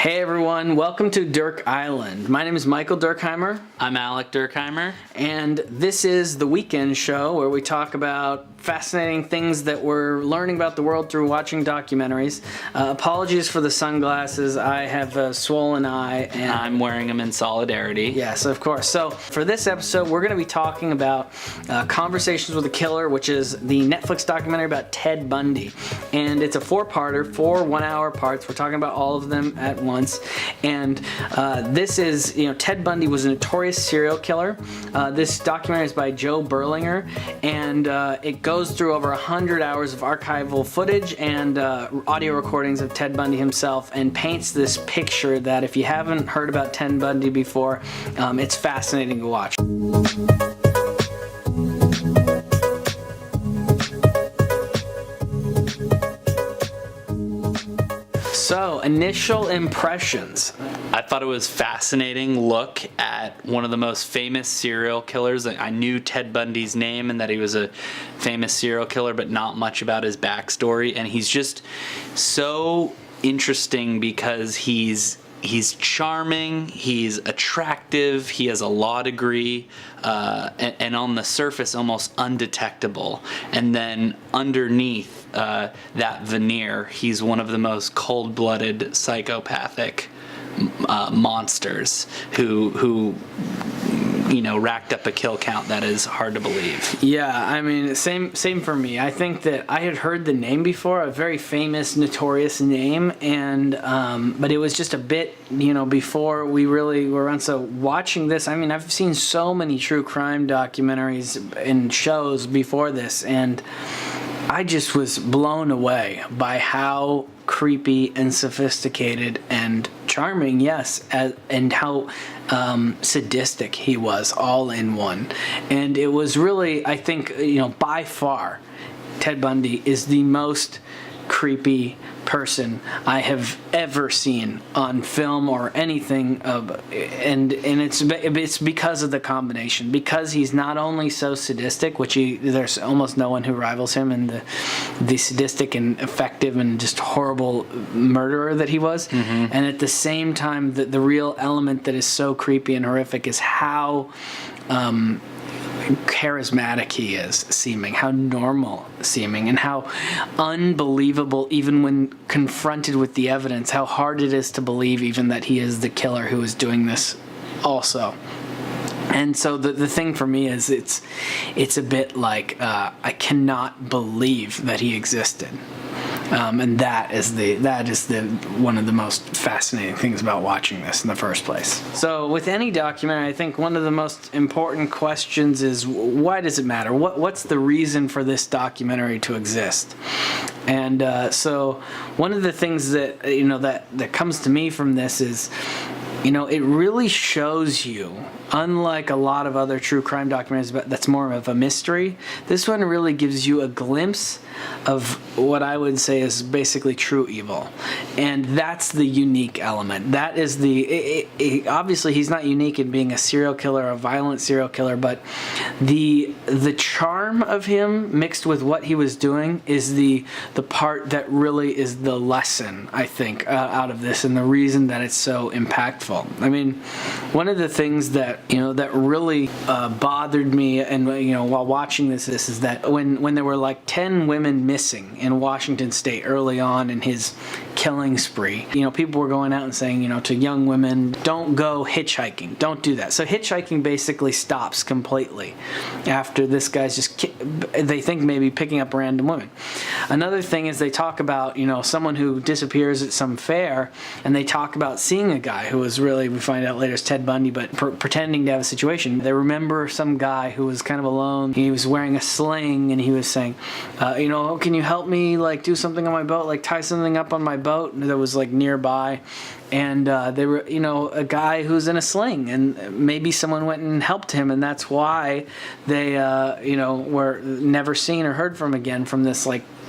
Hey everyone, welcome to Dirk Island. My name is Michael Durkheimer. I'm Alec Durkheimer. And this is the weekend show where we talk about fascinating things that we're learning about the world through watching documentaries. Apologies for the sunglasses. I have a swollen eye. And I'm wearing them in solidarity. Yes, of course. So for this episode, we're going to be talking about Conversations with a Killer, which is the Netflix documentary about Ted Bundy. And it's a four-parter, 4 one-hour parts. We're talking about all of them at once. And this is, Ted Bundy was a notorious serial killer. This documentary is by Joe Berlinger, and it goes through over 100 hours of archival footage and audio recordings of Ted Bundy himself, and paints this picture that if you haven't heard about Ted Bundy before, it's fascinating to watch. So, initial impressions. I thought it was a fascinating look at one of the most famous serial killers. I knew Ted Bundy's name and that he was a famous serial killer, but not much about his backstory. And he's just so interesting because he's charming, he's attractive, he has a law degree, and on the surface almost undetectable. And then underneath that veneer, he's one of the most cold-blooded, psychopathic monsters who racked up a kill count that is hard to believe. Yeah, I mean, same for me. I think that I had heard the name before, a very famous, notorious name, and but it was just a bit, before we really were on. So watching this, I mean, I've seen so many true crime documentaries and shows before this, and I just was blown away by how creepy and sophisticated and charming, yes, and how sadistic he was, all in one. And it was really, I think, by far, Ted Bundy is the most creepy person I have ever seen on film or anything, and it's because of the combination, because he's not only so sadistic, which there's almost no one who rivals him in the sadistic and effective and just horrible murderer that he was, and at the same time the real element that is so creepy and horrific is how charismatic he is seeming, how normal seeming, and how unbelievable, even when confronted with the evidence, how hard it is to believe even that he is the killer who is doing this also. And so the thing for me is it's a bit like I cannot believe that he existed. And that is one of the most fascinating things about watching this in the first place. So with any documentary, I think one of the most important questions is, why does it matter? What's the reason for this documentary to exist? And so one of the things that that comes to me from this is, it really shows you, unlike a lot of other true crime documentaries that's more of a mystery, this one really gives you a glimpse of what I would say is basically true evil. And that's the unique element. That is obviously he's not unique in being a serial killer, a violent serial killer, but the charm of him mixed with what he was doing is the part that really is the lesson, I think, out of this, and the reason that it's so impactful. I mean, one of the things that that really bothered me, and while watching this is that when there were like 10 women missing in Washington State early on in his killing spree, people were going out and saying, to young women, don't go hitchhiking, don't do that. So hitchhiking basically stops completely after this guy's they think maybe picking up random women. Another thing is they talk about, someone who disappears at some fair, and they talk about seeing a guy who was really, we find out later, is Ted Bundy, but pretending to have a situation. They remember some guy who was kind of alone. He was wearing a sling, and he was saying, can you help me, do something on my boat, tie something up on my boat that was nearby. And they were, a guy who's in a sling, and maybe someone went and helped him, and that's why they, were never seen or heard from again from this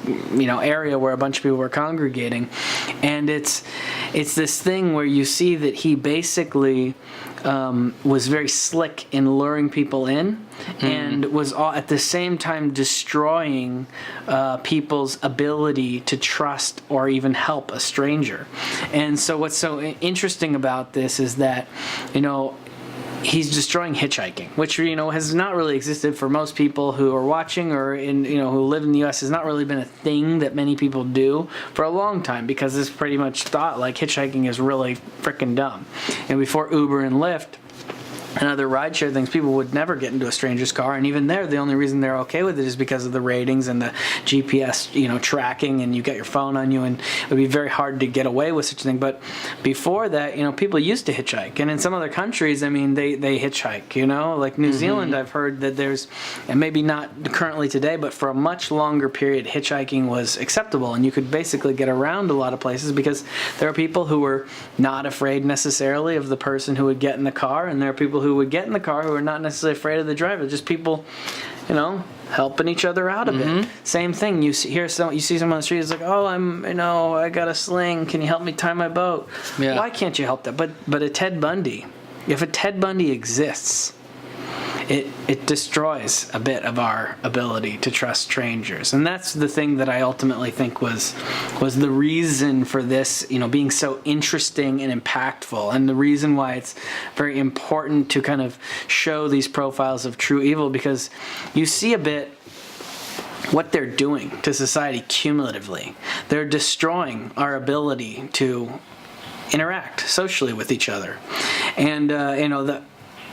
area where a bunch of people were congregating, and it's this thing where you see that he basically was very slick in luring people in, and was at the same time destroying people's ability to trust or even help a stranger. And so what's so interesting about this is that, he's destroying hitchhiking, which has not really existed for most people who are watching or who live in the U.S. has not really been a thing that many people do for a long time, because it's pretty much thought like hitchhiking is really freaking dumb. And before Uber and Lyft and other rideshare things, people would never get into a stranger's car, and even there, the only reason they're okay with it is because of the ratings and the GPS, tracking, and you get your phone on you, and it would be very hard to get away with such a thing. But before that, people used to hitchhike, and in some other countries, they hitchhike. Like New Zealand, I've heard that there's, and maybe not currently today, but for a much longer period, hitchhiking was acceptable, and you could basically get around a lot of places because there are people who were not afraid necessarily of the person who would get in the car, and there are people who would get in the car who are not necessarily afraid of the driver. Just people, helping each other out a bit. Same thing. You see someone on the street. It's like, oh, I got a sling. Can you help me tie my boat? Yeah. Why can't you help that? But a Ted Bundy, if a Ted Bundy exists, it destroys a bit of our ability to trust strangers. And that's the thing that I ultimately think was the reason for this, being so interesting and impactful, and the reason why it's very important to kind of show these profiles of true evil, because you see a bit what they're doing to society cumulatively. They're destroying our ability to interact socially with each other. And,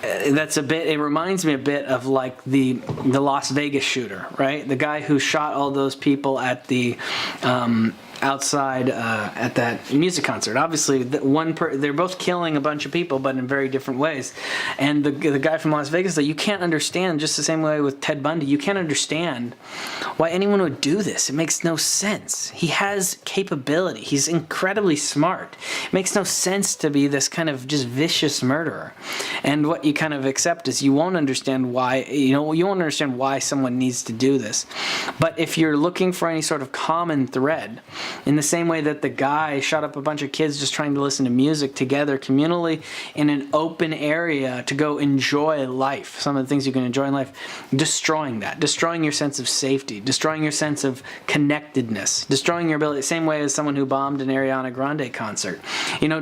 that's a bit, it reminds me a bit of like the Las Vegas shooter, right? The guy who shot all those people at the outside at that music concert. Obviously, they're both killing a bunch of people, but in very different ways. And the guy from Las Vegas, that you can't understand, just the same way with Ted Bundy, you can't understand why anyone would do this. It makes no sense. He has capability. He's incredibly smart. It makes no sense to be this kind of just vicious murderer. And what you kind of accept is you won't understand why, you won't understand why someone needs to do this. But if you're looking for any sort of common thread, in the same way that the guy shot up a bunch of kids just trying to listen to music together communally in an open area to go enjoy life, some of the things you can enjoy in life, destroying your sense of safety, destroying your sense of connectedness, destroying your ability, same way as someone who bombed an Ariana Grande concert.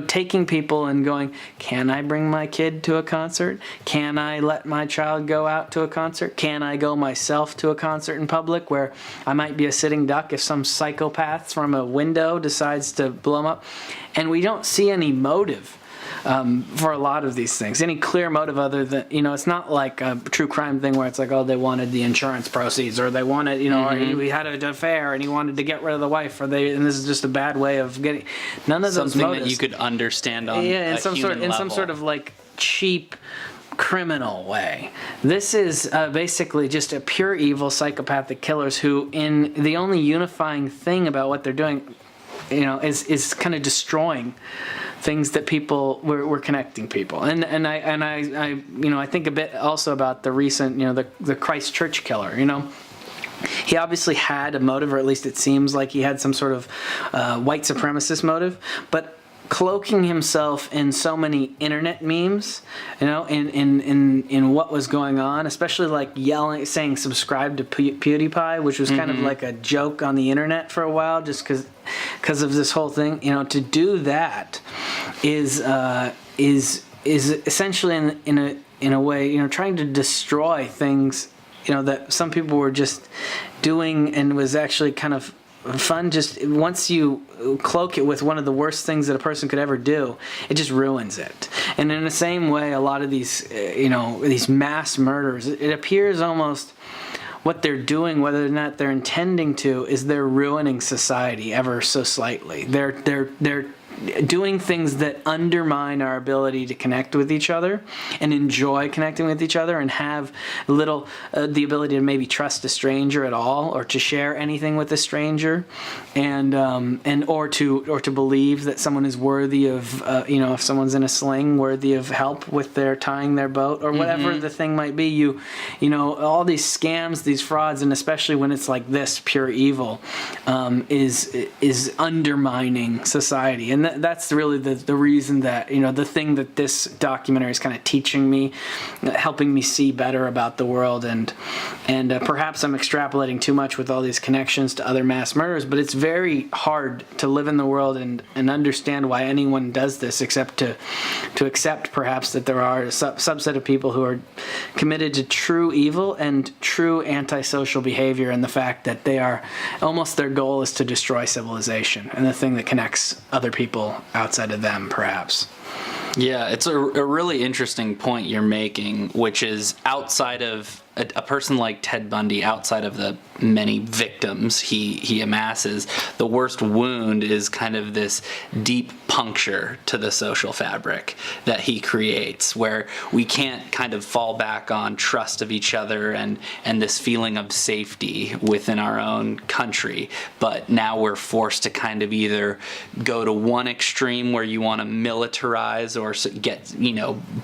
Taking people and going, can I bring my kid to a concert? Can I let my child go out to a concert? Can I go myself to a concert in public where I might be a sitting duck if some psychopath from a window decides to blow them up? And we don't see any motive for a lot of these things, any clear motive other than, it's not like a true crime thing where it's like, oh, they wanted the insurance proceeds, or they wanted, or he had an affair and he wanted to get rid of the wife, and this is just a bad way of getting, none of those something motives that you could understand on in some sort of like cheap criminal way. This is basically just a pure evil psychopathic killers who, in the only unifying thing about what they're doing, is kind of destroying things that people we're connecting people. And I think a bit also about the recent, the Christchurch killer. He obviously had a motive, or at least it seems like he had some sort of white supremacist motive, but cloaking himself in so many internet memes, in what was going on, especially like saying subscribe to PewDiePie, which was kind of like a joke on the internet for a while, just because of this whole thing. To do that is essentially in a way, trying to destroy things, that some people were just doing, and was actually kind of fun. Just once you cloak it with one of the worst things that a person could ever do, it just ruins it. And in the same way, a lot of these, these mass murders, it appears almost what they're doing, whether or not they're intending to, is they're ruining society ever so slightly. They're doing things that undermine our ability to connect with each other and enjoy connecting with each other and have little the ability to maybe trust a stranger at all or to share anything with a stranger, and or to believe that someone is worthy of if someone's in a sling, worthy of help with their tying their boat or whatever the thing might be. You know, all these scams, these frauds, and especially when it's like this pure evil, is undermining society. And that's really the reason that, the thing that this documentary is kind of teaching me, helping me see better about the world. And perhaps I'm extrapolating too much with all these connections to other mass murders, but it's very hard to live in the world and understand why anyone does this, except to accept perhaps that there are a subset of people who are committed to true evil and true antisocial behavior, and the fact that they are almost, their goal is to destroy civilization and the thing that connects other people outside of them, perhaps. Yeah, it's a really interesting point you're making, which is outside of a person like Ted Bundy, outside of the many victims he amasses, the worst wound is kind of this deep puncture to the social fabric that he creates, where we can't kind of fall back on trust of each other and this feeling of safety within our own country. But now we're forced to kind of either go to one extreme where you want to militarize or get,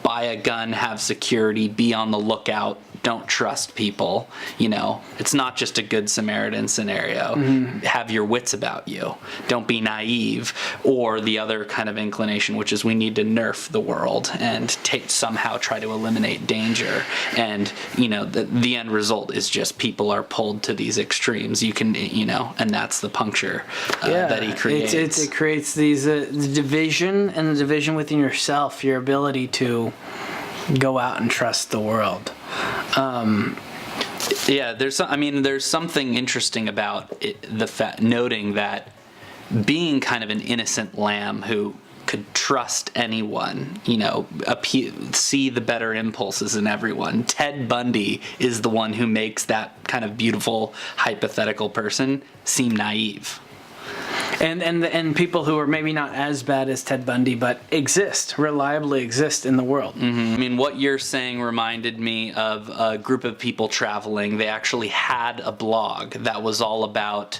buy a gun, have security, be on the lookout, don't trust people. It's not just a good Samaritan scenario. Have your wits about you. Don't be naive. Or the other kind of inclination, which is we need to nerf the world and somehow try to eliminate danger. And, the end result is just people are pulled to these extremes. You can, and that's the puncture that he creates. It creates these the division, and the division within yourself, your ability to go out and trust the world. Yeah, there's something interesting about noting that being kind of an innocent lamb who could trust anyone, see the better impulses in everyone. Ted Bundy is the one who makes that kind of beautiful hypothetical person seem naive. And people who are maybe not as bad as Ted Bundy, but reliably exist in the world. I mean, what you're saying reminded me of a group of people traveling. They actually had a blog that was all about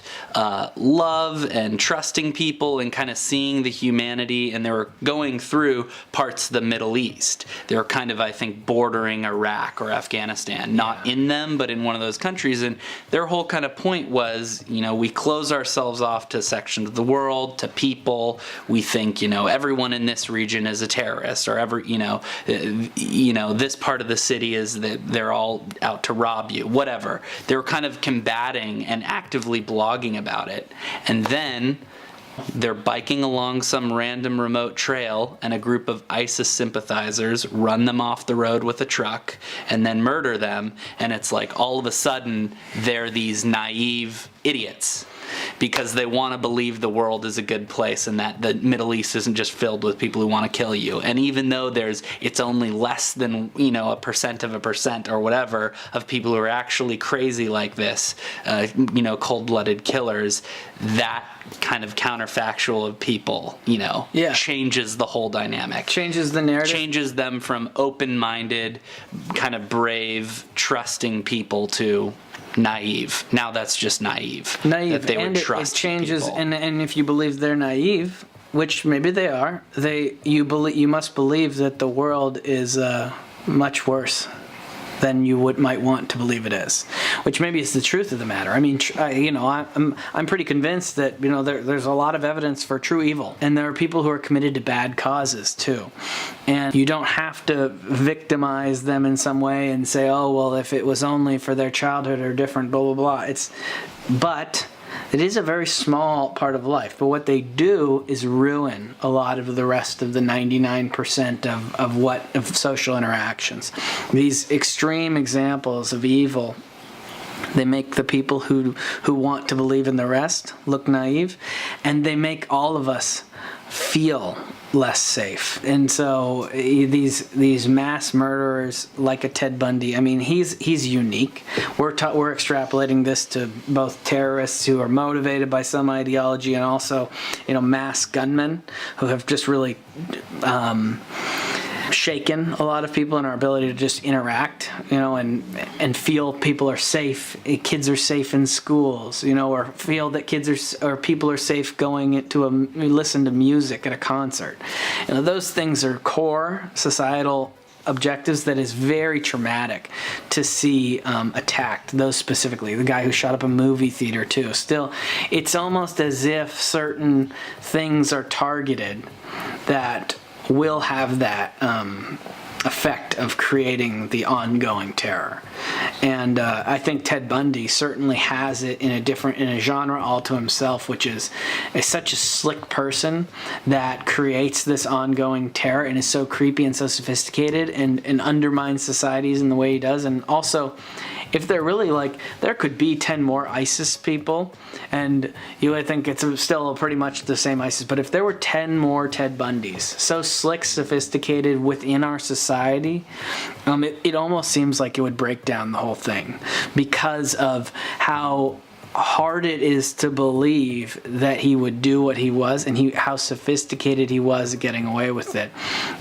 love and trusting people and kind of seeing the humanity, and they were going through parts of the Middle East. They were kind of, I think, bordering Iraq or Afghanistan, not in them, but in one of those countries. And their whole kind of point was, we close ourselves off to sections of the world, to people. We think, everyone in this region is a terrorist, or this part of the city is that they're all out to rob you, whatever. They were kind of combating and actively blogging about it. And then they're biking along some random remote trail, and a group of ISIS sympathizers run them off the road with a truck and then murder them. And it's like all of a sudden they're these naive idiots because they want to believe the world is a good place and that the Middle East isn't just filled with people who want to kill you. And even though it's only less than, a percent of a percent or whatever of people who are actually crazy like this, cold-blooded killers, that kind of counterfactual of people, changes the whole dynamic. Changes the narrative. Changes them from open-minded, kind of brave, trusting people to naive. Now that's just naive. That they would trust it changes, people. And if you believe they're naive, which maybe they are, you must believe that the world is much worse than you might want to believe it is, which maybe is the truth of the matter. I mean, I'm pretty convinced that there's a lot of evidence for true evil, and there are people who are committed to bad causes too, and you don't have to victimize them in some way and say, oh well, if it was only for their childhood or different, blah blah blah. But it is a very small part of life, but what they do is ruin a lot of the rest of the 99% of social interactions. These extreme examples of evil, they make the people who want to believe in the rest look naive, and they make all of us feel less safe. And so these mass murderers like a Ted Bundy, I mean, he's unique. We're extrapolating this to both terrorists who are motivated by some ideology and also, mass gunmen who have just really shaken a lot of people in our ability to just interact, and feel people are safe, kids are safe in schools, or feel that people are safe going to listen to music at a concert. Those things are core societal objectives that is very traumatic to see attacked, those specifically. The guy who shot up a movie theater too. Still, it's almost as if certain things are targeted that will have that effect of creating the ongoing terror. And I think Ted Bundy certainly has it in a genre all to himself, which is such a slick person that creates this ongoing terror and is so creepy and so sophisticated and undermines societies in the way he does. And also, if they're really there could be 10 more ISIS people, and you would think it's still pretty much the same ISIS, but if there were 10 more Ted Bundys, so slick, sophisticated within our society, it almost seems like it would break down the whole thing because of how hard it is to believe that he would do what he was and how sophisticated he was at getting away with it.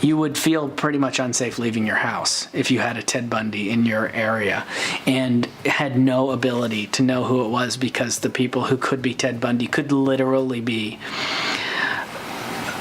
You would feel pretty much unsafe leaving your house if you had a Ted Bundy in your area and had no ability to know who it was, because the people who could be Ted Bundy could literally be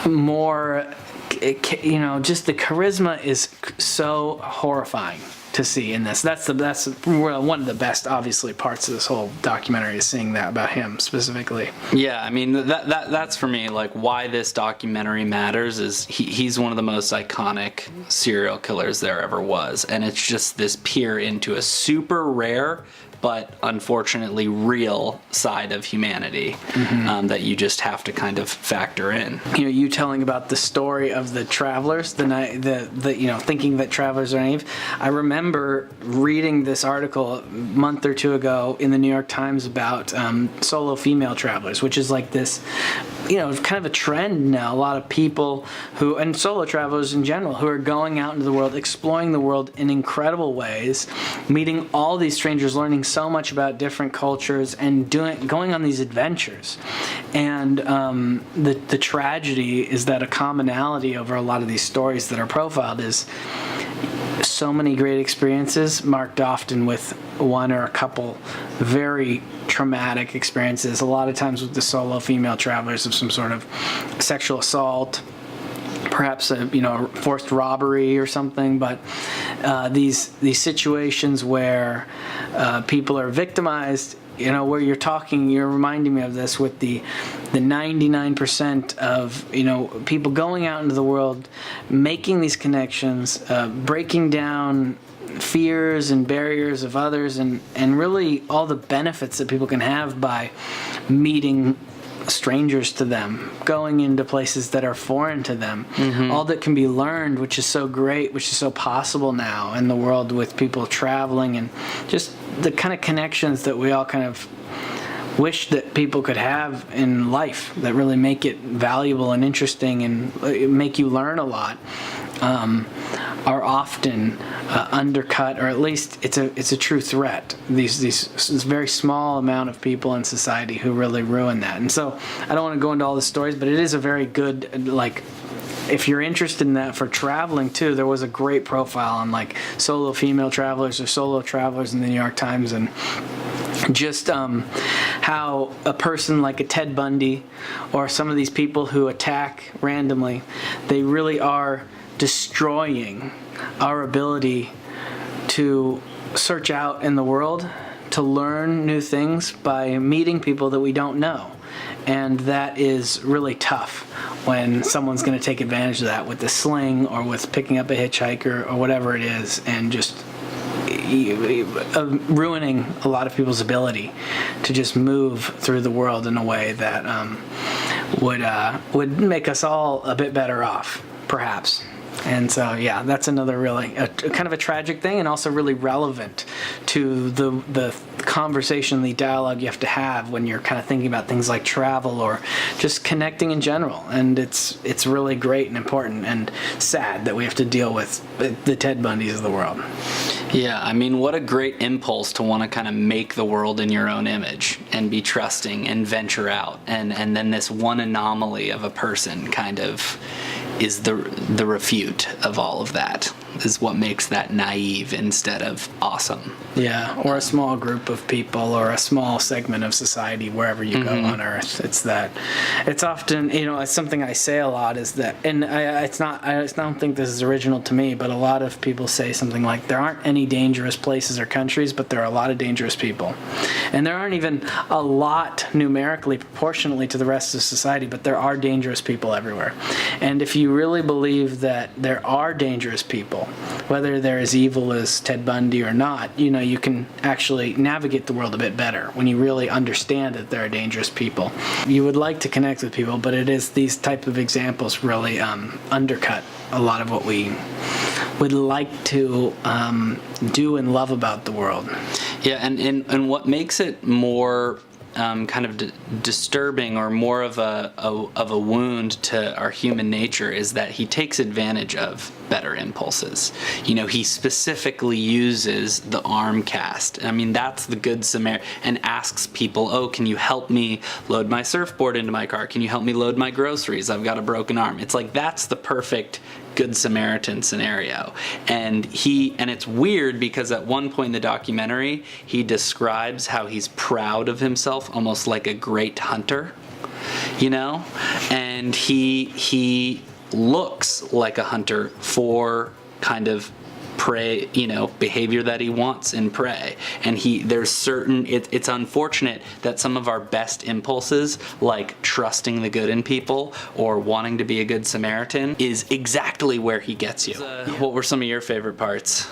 more, just the charisma is so horrifying to see in this. That's one of the best, obviously, parts of this whole documentary, is seeing that about him specifically. Yeah, I mean, that's for me, why this documentary matters is he's one of the most iconic serial killers there ever was, and it's just this peer into a super rare but unfortunately real side of humanity that you just have to kind of factor in. You telling about the story of the travelers, thinking that travelers are naive. I remember reading this article a month or two ago in the New York Times about solo female travelers, which is this, kind of a trend now. A lot of people and solo travelers in general, who are going out into the world, exploring the world in incredible ways, meeting all these strangers, learning so much about different cultures, and going on these adventures. And the tragedy is that a commonality over a lot of these stories that are profiled is so many great experiences marked often with one or a couple very traumatic experiences, a lot of times with the solo female travelers, of some sort of sexual assault, perhaps a forced robbery or something. But these situations where people are victimized, where you're reminding me of this with the 99% of people going out into the world, making these connections, breaking down fears and barriers of others, and really all the benefits that people can have by meeting strangers to them, going into places that are foreign to them, all that can be learned, which is so great, which is so possible now in the world with people traveling, and just the kind of connections that we all kind of wish that people could have in life that really make it valuable and interesting and make you learn a lot, are often undercut, or at least it's a true threat. This very small amount of people in society who really ruin that. And so I don't want to go into all the stories, but it is a very good, if you're interested in that for traveling too, there was a great profile on solo female travelers or solo travelers in the New York Times, and just how a person like a Ted Bundy or some of these people who attack randomly, they really are destroying our ability to search out in the world, to learn new things by meeting people that we don't know. And that is really tough when someone's going to take advantage of that with a sling or with picking up a hitchhiker or whatever it is, and just ruining a lot of people's ability to just move through the world in a way that would make us all a bit better off, perhaps. And so, yeah, that's another really kind of a tragic thing, and also really relevant to the conversation, the dialogue you have to have when you're kind of thinking about things like travel or just connecting in general. And it's really great and important and sad that we have to deal with the Ted Bundys of the world. Yeah, I mean, what a great impulse to want to kind of make the world in your own image and be trusting and venture out. And then this one anomaly of a person kind of is the refute of all of that, is what makes that naive instead of awesome. Yeah, or a small group of people or a small segment of society wherever you go on Earth. It's often, it's something I say a lot is that, and I don't think this is original to me, but a lot of people say something like, there aren't any dangerous places or countries, but there are a lot of dangerous people. And there aren't even a lot numerically, proportionately to the rest of society, but there are dangerous people everywhere. And if you really believe that there are dangerous people, whether they're as evil as Ted Bundy or not, you can actually navigate the world a bit better when you really understand that there are dangerous people. You would like to connect with people, but it is these type of examples really undercut a lot of what we would like to do and love about the world. Yeah, and what makes it more kind of disturbing or more of a wound to our human nature is that he takes advantage of better impulses. He specifically uses the arm cast. I mean, that's the Good Samaritan, and asks people, oh, can you help me load my surfboard into my car? Can you help me load my groceries? I've got a broken arm. It's like, that's the perfect Good Samaritan scenario. And it's weird because at one point in the documentary, he describes how he's proud of himself, almost like a great hunter, and he looks like a hunter for kind of prey, behavior that he wants in prey. And it's unfortunate that some of our best impulses, like trusting the good in people or wanting to be a good Samaritan, is exactly where he gets you. What were some of your favorite parts?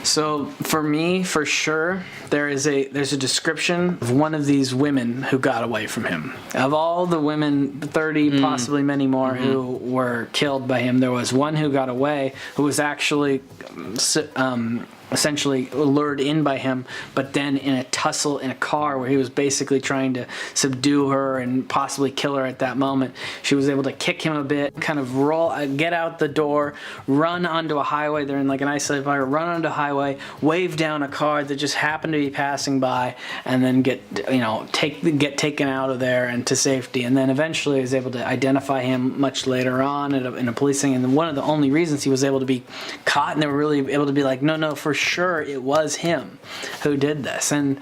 So for me, for sure, there's a description of one of these women who got away from him. Of all the women, 30, possibly many more, who were killed by him, there was one who got away, who was actually essentially lured in by him, but then in a tussle in a car where he was basically trying to subdue her and possibly kill her at that moment, she was able to kick him a bit, kind of get out the door, run onto a highway. They're in like an isolated fire, run onto a highway, wave down a car that just happened to be passing by, and then get taken out of there and to safety. And then eventually was able to identify him much later on in a police thing. And one of the only reasons he was able to be caught, and they were really able to be like, no, for sure it was him who did this. And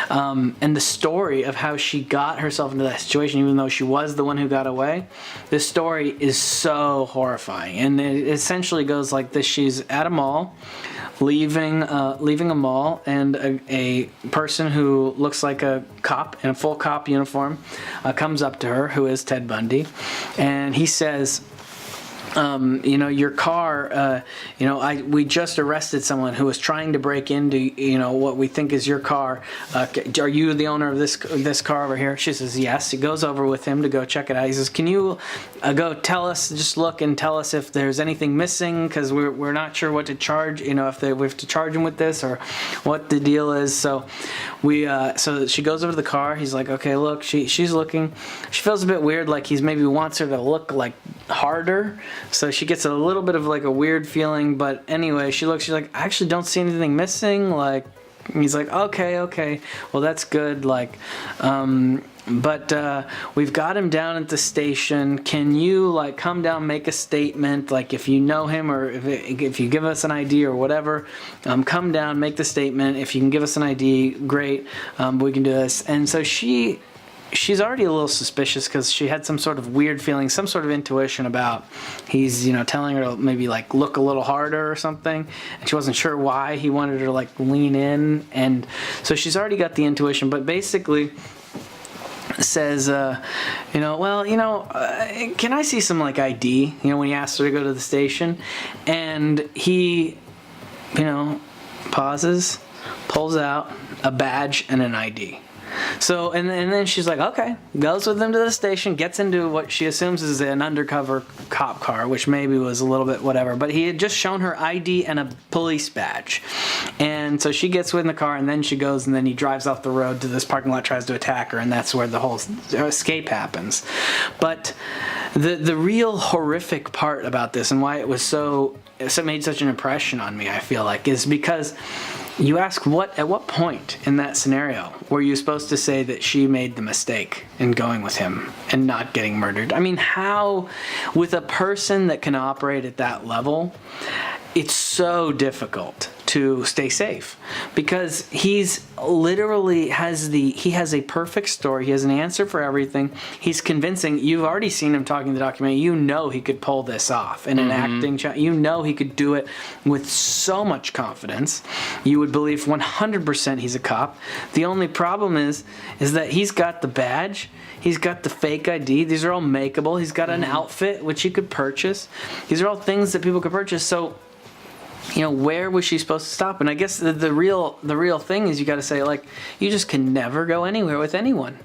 the story of how she got herself into that situation, even though she was the one who got away, this story is so horrifying. And it essentially goes like this: she's at a mall, leaving a mall, and a person who looks like a cop in a full cop uniform comes up to her, who is Ted Bundy, and he says, your car, we just arrested someone who was trying to break into, what we think is your car. Are you the owner of this car over here? She says, yes. He goes over with him to go check it out. He says, can you go tell us, just look and tell us if there's anything missing, because we're not sure what to charge, if we have to charge him with this or what the deal is. So so she goes over to the car. He's like, okay, look, she's looking. She feels a bit weird, like he's maybe wants her to look like harder. So she gets a little bit of like a weird feeling, but anyway, she's like, I actually don't see anything missing. Like, he's like, okay, well, that's good. Like, but we've got him down at the station. Can you like come down, make a statement, like if you know him, or if you give us an ID or whatever, come down, make the statement. If you can give us an ID, great, we can do this. And so she's already a little suspicious because she had some sort of weird feeling, some sort of intuition about he's, telling her to maybe like look a little harder or something. And she wasn't sure why he wanted her to like lean in. And so she's already got the intuition, but basically says, can I see some like ID, when he asked her to go to the station. And he, pauses, pulls out a badge and an ID. So, and then she's like, okay, goes with him to the station, gets into what she assumes is an undercover cop car, which maybe was a little bit whatever, but he had just shown her ID and a police badge. And so she gets in the car, and then she goes, and then he drives off the road to this parking lot, tries to attack her, and that's where the whole escape happens. But the real horrific part about this, and why it made such an impression on me, I feel like, is because you ask at what point in that scenario were you supposed to say that she made the mistake in going with him and not getting murdered? I mean, how, with a person that can operate at that level, it's so difficult to stay safe, because he's literally he has a perfect story. He has an answer for everything. He's convincing. You've already seen him talking in the documentary. You know he could pull this off in an acting chat. You know he could do it with so much confidence. You would believe 100% he's a cop. The only problem is that he's got the badge. He's got the fake ID. These are all makeable. He's got an outfit which he could purchase. These are all things that people could purchase. So, where was she supposed to stop? And I guess the real thing is, you got to say, like, you just can never go anywhere with anyone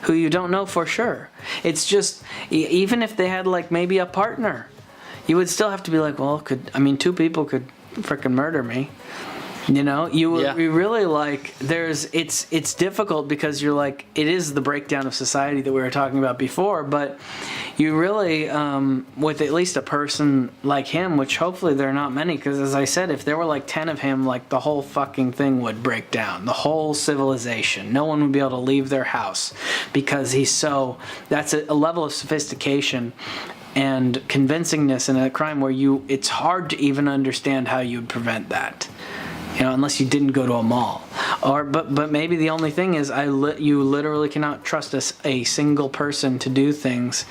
who you don't know for sure. It's just, even if they had, like, maybe a partner, you would still have to be like, well, two people could frickin' murder me. You really, like, it's difficult, because you're like, it is the breakdown of society that we were talking about before, but you really, with at least a person like him, which hopefully there are not many, because as I said, if there were like 10 of him, like, the whole fucking thing would break down. The whole civilization. No one would be able to leave their house, because that's a level of sophistication and convincingness in a crime where it's hard to even understand how you'd prevent that. Unless you didn't go to a mall, but maybe the only thing is you literally cannot trust a single person to do things,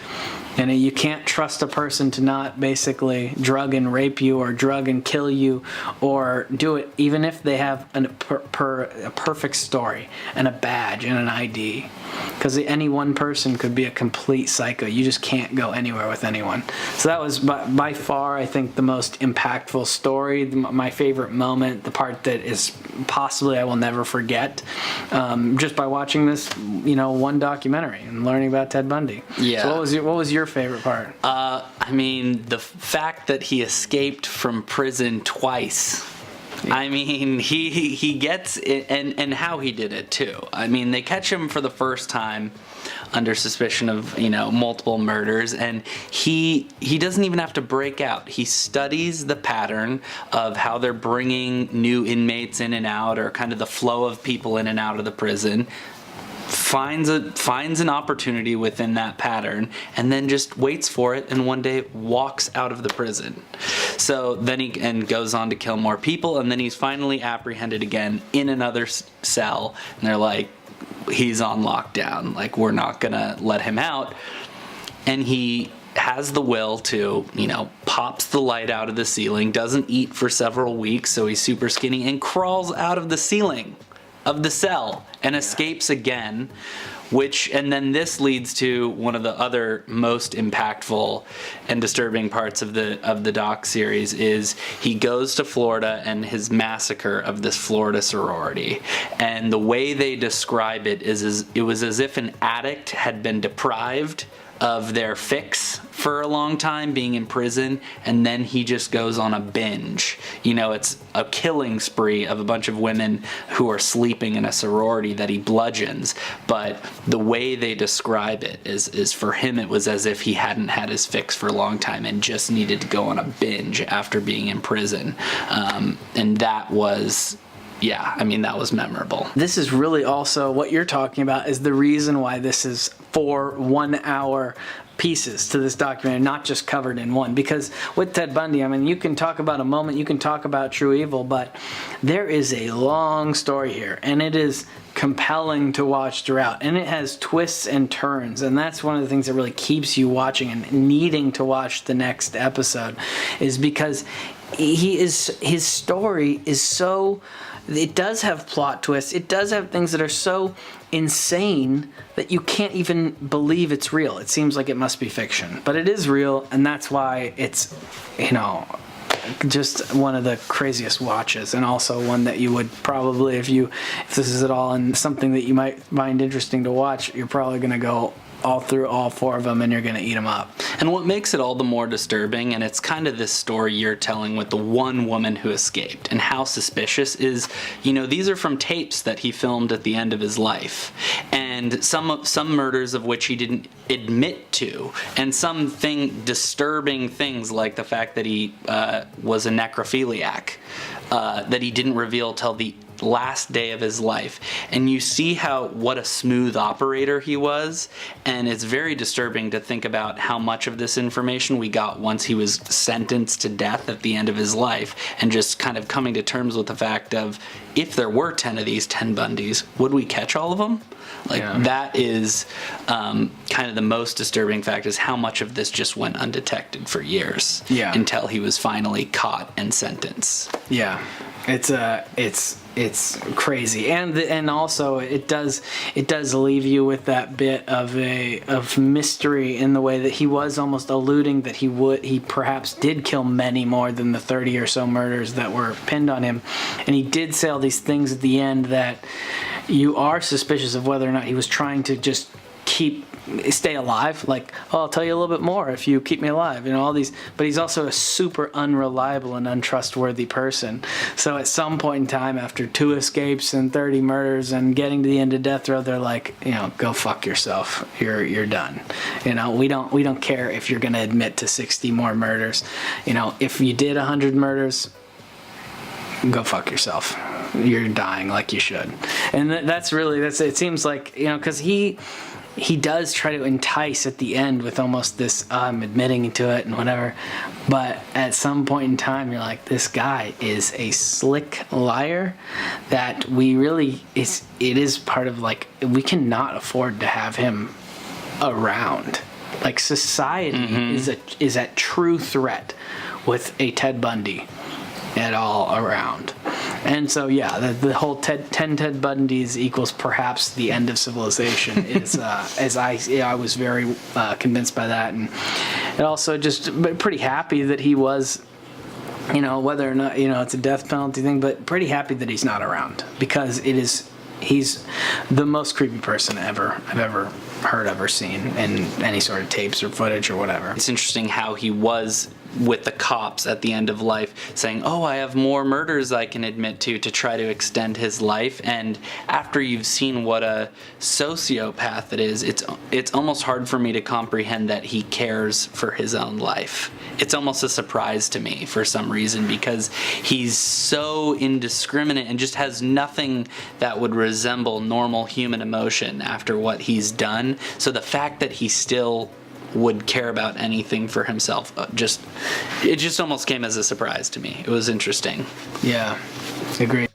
and you can't trust a person to not basically drug and rape you or drug and kill you or do it, even if they have a perfect story and a badge and an ID, because any one person could be a complete psycho. You just can't go anywhere with anyone. So that was by far, I think, the most impactful story, my favorite moment, the part that is possibly I will never forget, just by watching this, one documentary and learning about Ted Bundy. Yeah. So what was your favorite part? The fact that he escaped from prison twice. Yeah. He gets it, and how he did it too. They catch him for the first time under suspicion of multiple murders, and he doesn't even have to break out. He studies the pattern of how they're bringing new inmates in and out, or kind of the flow of people in and out of the prison. Finds an opportunity within that pattern, and then just waits for it, and one day walks out of the prison. So then he goes on to kill more people, and then he's finally apprehended again in another cell, and they're like, he's on lockdown, like, we're not gonna let him out. And he has the will to, pops the light out of the ceiling, doesn't eat for several weeks, so he's super skinny, and crawls out of the ceiling of the cell and escapes again, and then this leads to one of the other most impactful and disturbing parts of the doc series is he goes to Florida and his massacre of this Florida sorority. And the way they describe it it was as if an addict had been deprived of their fix for a long time, being in prison, and then he just goes on a binge. It's a killing spree of a bunch of women who are sleeping in a sorority that he bludgeons. But the way they describe it is for him, it was as if he hadn't had his fix for a long time and just needed to go on a binge after being in prison. And that was... that was memorable. This is really also what you're talking about is the reason why this is 4 1-hour pieces to this documentary, not just covered in one. Because with Ted Bundy, you can talk about a moment, you can talk about true evil, but there is a long story here, and it is compelling to watch throughout, and it has twists and turns, and that's one of the things that really keeps you watching and needing to watch the next episode, is because his story is so... It does have plot twists. It does have things that are so insane that you can't even believe it's real. It seems like it must be fiction, but it is real, and that's why it's, just one of the craziest watches, and also one that you would probably, if this is at all and something that you might find interesting to watch, you're probably going to go all through all 4 of them, and you're going to eat them up. And what makes it all the more disturbing, and it's kind of this story you're telling with the one woman who escaped, and how suspicious is, these are from tapes that he filmed at the end of his life, and some murders of which he didn't admit to, and some disturbing things like the fact that he was a necrophiliac that he didn't reveal till the last day of his life. And you see what a smooth operator he was, and it's very disturbing to think about how much of this information we got once he was sentenced to death at the end of his life, and just kind of coming to terms with the fact of, if there were 10 of these 10 Bundys, would we catch all of them? That is kind of the most disturbing fact, is how much of this just went undetected for years until he was finally caught and sentenced. Yeah, it's crazy, and also it does leave you with that bit of mystery in the way that he was almost alluding that he perhaps did kill many more than the 30 or so murders that were pinned on him, and he did say all these things at the end that you are suspicious of whether or not he was trying to just stay alive, like, I'll tell you a little bit more if you keep me alive, all these, but he's also a super unreliable and untrustworthy person. So at some point in time, after 2 escapes and 30 murders and getting to the end of death row, they're like, go fuck yourself, you're done. We don't care if you're going to admit to 60 more murders. If you did 100 murders, go fuck yourself. You're dying like you should. And it seems like, because he does try to entice at the end with almost this, I'm admitting to it and whatever. But at some point in time, you're like, this guy is a slick liar that it is part of, like, we cannot afford to have him around. Like, society is at true threat with a Ted Bundy at all around. And so, the whole 10 Ted Bundys equals perhaps the end of civilization is, as I was very convinced by that. And also just pretty happy that he was, whether or not, it's a death penalty thing, but pretty happy that he's not around, because he's the most creepy person I've ever heard of or seen in any sort of tapes or footage or whatever. It's interesting how he was with the cops at the end of life saying, I have more murders I can admit to try to extend his life. And after you've seen what a sociopath it is, it's almost hard for me to comprehend that he cares for his own life. It's almost a surprise to me for some reason, because he's so indiscriminate and just has nothing that would resemble normal human emotion after what he's done. So the fact that he still would care about anything for himself, it just almost came as a surprise to me. It was interesting. Yeah, agreed.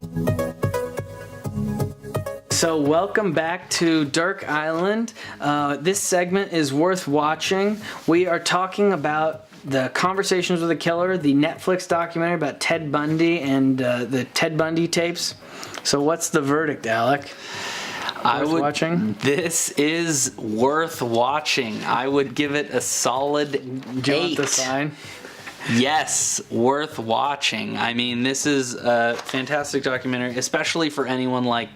So welcome back to Dirk Island. This segment is worth watching. We are talking about the Conversations with a Killer, the Netflix documentary about Ted Bundy and the Ted Bundy Tapes. So what's the verdict, Alec? Watching? This is worth watching. I would give it a solid 8. Do you want the sign? Yes, worth watching. I mean, this is a fantastic documentary, especially for anyone like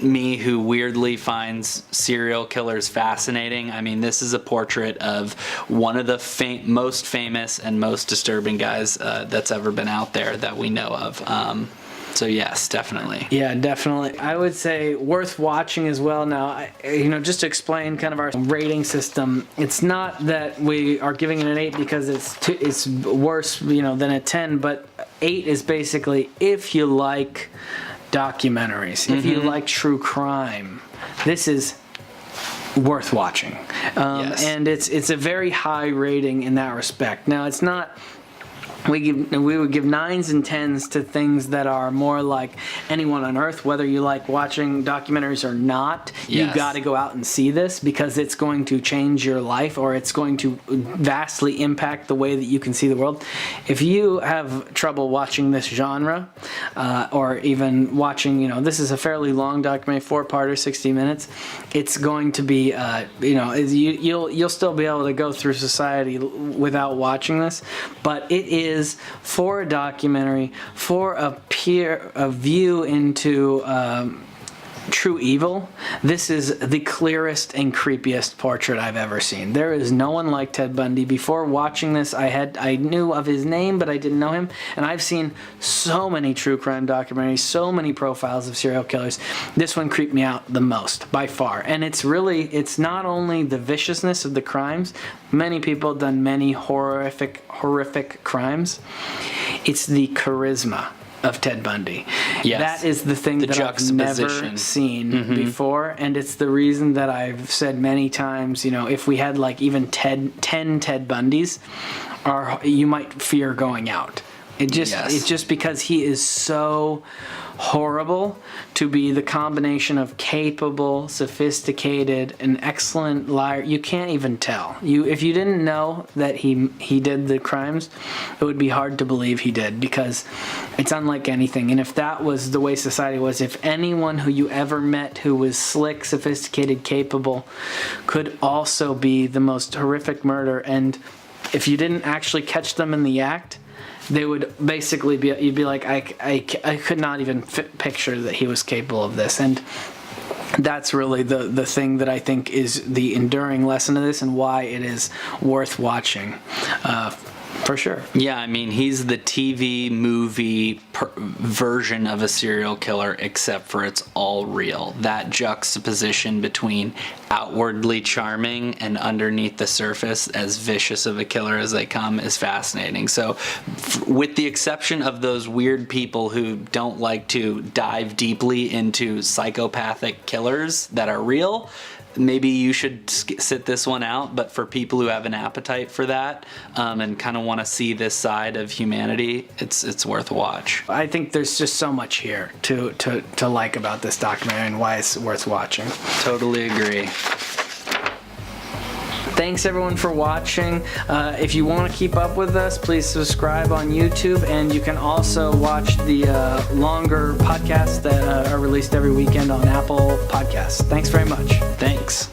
me who weirdly finds serial killers fascinating. I mean, this is a portrait of one of the most famous and most disturbing guys that's ever been out there that we know of. So yes, definitely. Yeah, definitely. I would say worth watching as well. Now, just to explain kind of our rating system, it's not that we are giving it an 8 because it's worse, than a 10, but 8 is basically if you like documentaries, if you like true crime, this is worth watching. Yes. And it's a very high rating in that respect. Now, it's not. We would give 9s and 10s to things that are more like Anyone on Earth. Whether you like watching documentaries or not, yes, you got to go out and see this, because it's going to change your life, or it's going to vastly impact the way that you can see the world. If you have trouble watching this genre, or even watching, this is a fairly long documentary, 4-parter, 60 minutes. It's going to be, you'll still be able to go through society without watching this, but it is is for a documentary, for a view into true evil, this is the clearest and creepiest portrait I've ever seen. There is no one like Ted Bundy. Before watching this, I knew of his name, but I didn't know him. And I've seen so many true crime documentaries, so many profiles of serial killers. This one creeped me out the most, by far. And it's not only the viciousness of the crimes. Many people have done many horrific crimes. It's the charisma of Ted Bundy. Yes. That is the thing that I've never seen before, and it's the reason that I've said many times, if we had like even 10 Ted Bundys, you might fear going out. It's just because he is so horrible to be the combination of capable, sophisticated, and excellent liar. You can't even tell. If you didn't know that he did the crimes, it would be hard to believe he did, because it's unlike anything. And if that was the way society was, if anyone who you ever met who was slick, sophisticated, capable could also be the most horrific murder, and if you didn't actually catch them in the act, they would basically you'd be like, I could not even picture that he was capable of this. And that's really the thing that I think is the enduring lesson of this, and why it is worth watching. For sure. Yeah, I mean, he's the TV movie version of a serial killer, except for it's all real. That juxtaposition between outwardly charming and underneath the surface as vicious of a killer as they come is fascinating. So with the exception of those weird people who don't like to dive deeply into psychopathic killers that are real, maybe you should sit this one out. But for people who have an appetite for that, and kind of want to see this side of humanity, it's worth a watch. I think there's just so much here to like about this documentary, and why it's worth watching. Totally agree. Thanks everyone for watching. If you want to keep up with us, please subscribe on YouTube, and you can also watch the longer podcasts that are released every weekend on Apple Podcasts. Thanks very much. Thanks.